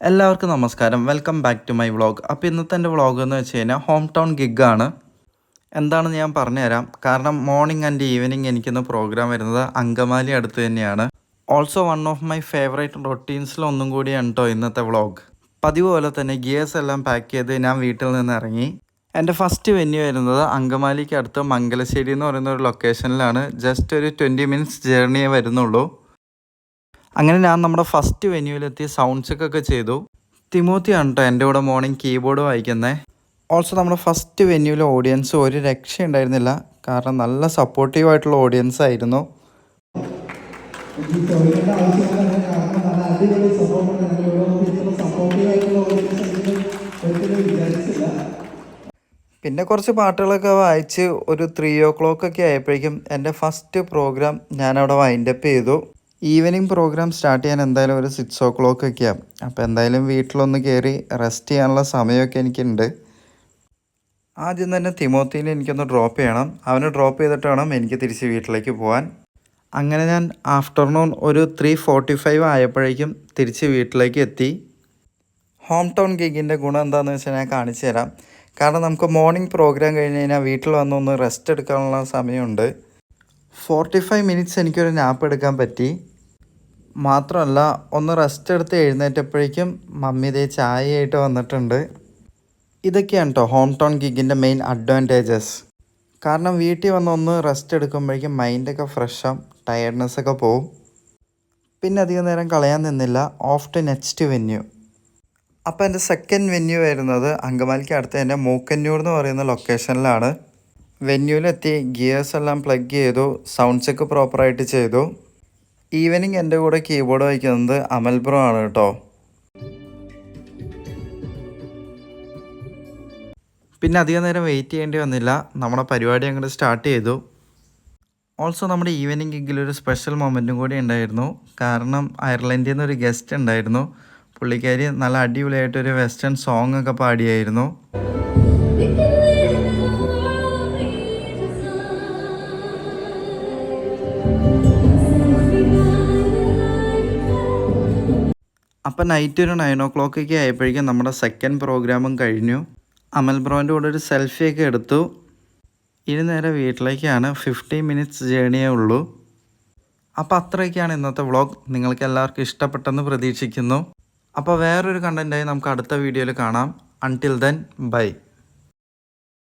എല്ലാവർക്കും നമസ്കാരം. Welcome back to my vlog. അപ്പോൾ ഇന്നത്തെ എൻ്റെ വ്ളോഗ് എന്ന് വെച്ച് കഴിഞ്ഞാൽ ഹോം ടൗൺ ഗിഗാണ്. എന്താണെന്ന് ഞാൻ പറഞ്ഞുതരാം. കാരണം മോർണിംഗ് ആൻഡ് ഈവനിങ് എനിക്കിന്ന് പ്രോഗ്രാം വരുന്നത് അങ്കമാലി അടുത്ത് തന്നെയാണ്. Also one of my favourite റൊട്ടീൻസിലൊന്നും കൂടിയാണ് കേട്ടോ ഇന്നത്തെ വ്ളോഗ്. പതിവ് പോലെ തന്നെ ഗിയേഴ്സ് എല്ലാം പാക്ക് ചെയ്ത് ഞാൻ വീട്ടിൽ നിന്ന് ഇറങ്ങി. എൻ്റെ ഫസ്റ്റ് വെന്യൂ വരുന്നത് അങ്കമാലിക്ക് അടുത്ത് മംഗലശ്ശേരി എന്ന് പറയുന്ന ഒരു ലൊക്കേഷനിലാണ്. ജസ്റ്റ് ഒരു 20 മിനിറ്റ്സ് ജേർണിയേ വരുന്നുള്ളൂ. അങ്ങനെ ഞാൻ നമ്മുടെ ഫസ്റ്റ് വെന്യൂവിലെത്തി സൗണ്ട് ചെക്കൊക്കെ ചെയ്തു. തിമോത്തിയാണ് കേട്ടോ എൻ്റെ കൂടെ മോർണിംഗ് കീബോർഡ് വായിക്കുന്നത്. ഓൾസോ നമ്മുടെ ഫസ്റ്റ് വെന്യൂവിലെ ഓഡിയൻസ് ഒരു രക്ഷയുണ്ടായിരുന്നില്ല. കാരണം നല്ല സപ്പോർട്ടീവായിട്ടുള്ള ഓഡിയൻസ് ആയിരുന്നു. പിന്നെ കുറച്ച് പാട്ടുകളൊക്കെ വായിച്ച് ഒരു 3 o'clock ഒക്കെ ആയപ്പോഴേക്കും എൻ്റെ ഫസ്റ്റ് പ്രോഗ്രാം ഞാനവിടെ വൈൻഡപ്പ് ചെയ്തു. ഈവനിങ് പ്രോഗ്രാം സ്റ്റാർട്ട് ചെയ്യാൻ എന്തായാലും ഒരു 6 o'clock ഒക്കെയാണ്. അപ്പോൾ എന്തായാലും വീട്ടിലൊന്ന് കയറി റെസ്റ്റ് ചെയ്യാനുള്ള സമയമൊക്കെ എനിക്കുണ്ട്. ആദ്യം തന്നെ തിമോത്തിനെ എനിക്കൊന്ന് ഡ്രോപ്പ് ചെയ്യണം. അവനെ ഡ്രോപ്പ് ചെയ്തിട്ട് വേണം എനിക്ക് തിരിച്ച് വീട്ടിലേക്ക് പോകാൻ. അങ്ങനെ ഞാൻ ആഫ്റ്റർനൂൺ ഒരു 3:45 ആയപ്പോഴേക്കും തിരിച്ച് വീട്ടിലേക്ക് എത്തി. ഹോം ടൗൺ ഗിഗിൻ്റെ ഗുണം എന്താണെന്ന് വെച്ചാൽ ഞാൻ കാണിച്ചു തരാം. കാരണം നമുക്ക് മോർണിംഗ് പ്രോഗ്രാം കഴിഞ്ഞ് കഴിഞ്ഞാൽ വീട്ടിൽ വന്നൊന്ന് റെസ്റ്റ് എടുക്കാനുള്ള സമയമുണ്ട്. 45 മിനിറ്റ്സ് എനിക്കൊരു നാപ്പ് എടുക്കാൻ പറ്റി. മാത്രമല്ല ഒന്ന് റെസ്റ്റ് എടുത്ത് എഴുന്നേറ്റപ്പോഴേക്കും മമ്മി ഇതേ ചായയായിട്ട് വന്നിട്ടുണ്ട്. ഇതൊക്കെയാണ് കേട്ടോ ഹോം ടൗൺ ഗിഗിൻ്റെ മെയിൻ അഡ്വാൻറ്റേജസ്. കാരണം വീട്ടിൽ വന്ന് ഒന്ന് റെസ്റ്റ് എടുക്കുമ്പോഴേക്കും മൈൻഡൊക്കെ ഫ്രഷാവും, ടയർഡ്നെസ്സൊക്കെ പോവും. പിന്നെ അധികം നേരം കളയാൻ നിന്നില്ല. Of two next venue. അപ്പോൾ എൻ്റെ സെക്കൻഡ് വെന്യൂ വരുന്നത് അങ്കമാലിക്ക് അടുത്ത് തന്നെ മൂക്കന്നൂർ എന്ന് പറയുന്ന ലൊക്കേഷനിലാണ്. വെന്യൂവിലെത്തി ഗിയേഴ്സ് എല്ലാം പ്ലഗ് ചെയ്തു, സൗണ്ട് ചെക്ക് പ്രോപ്പറായിട്ട് ചെയ്തു. ഈവനിങ് എൻ്റെ കൂടെ കീബോർഡ് വായിക്കുന്നത് അമൽ ബ്രോ ആണ് കേട്ടോ. പിന്നെ അധികം നേരം വെയിറ്റ് ചെയ്യേണ്ടി വന്നില്ല. നമ്മുടെ പരിപാടി അങ്ങോട്ട് സ്റ്റാർട്ട് ചെയ്തു. ഓൾസോ നമ്മുടെ ഈവനിങ് ഗിഗിലൊരു സ്പെഷ്യൽ മൊമെൻറ്റും കൂടി ഉണ്ടായിരുന്നു. കാരണം അയർലൻഡിൽ നിന്നൊരു ഗസ്റ്റ് ഉണ്ടായിരുന്നു. പുള്ളിക്കാരി നല്ല അടിപൊളിയായിട്ടൊരു വെസ്റ്റേൺ സോങ് ഒക്കെ പാടിയായിരുന്നു. അപ്പം നൈറ്റ് ഒരു 9 o'clock ഒക്കെ ആയപ്പോഴേക്കും നമ്മുടെ സെക്കൻഡ് പ്രോഗ്രാമും കഴിഞ്ഞു. അമൽ ബ്രോൻ്റെ കൂടെ ഒരു സെൽഫിയൊക്കെ എടുത്തു. ഇനി നേരെ വീട്ടിലേക്കാണ്. 15 മിനിറ്റ്സ് ജേണിയേ ഉള്ളൂ. അപ്പോൾ അത്രയൊക്കെയാണ് ഇന്നത്തെ വ്ളോഗ്. നിങ്ങൾക്ക് എല്ലാവർക്കും ഇഷ്ടപ്പെട്ടെന്ന് പ്രതീക്ഷിക്കുന്നു. അപ്പോൾ വേറൊരു കണ്ടൻറ്റായി നമുക്ക് അടുത്ത വീഡിയോയിൽ കാണാം. Until then bye.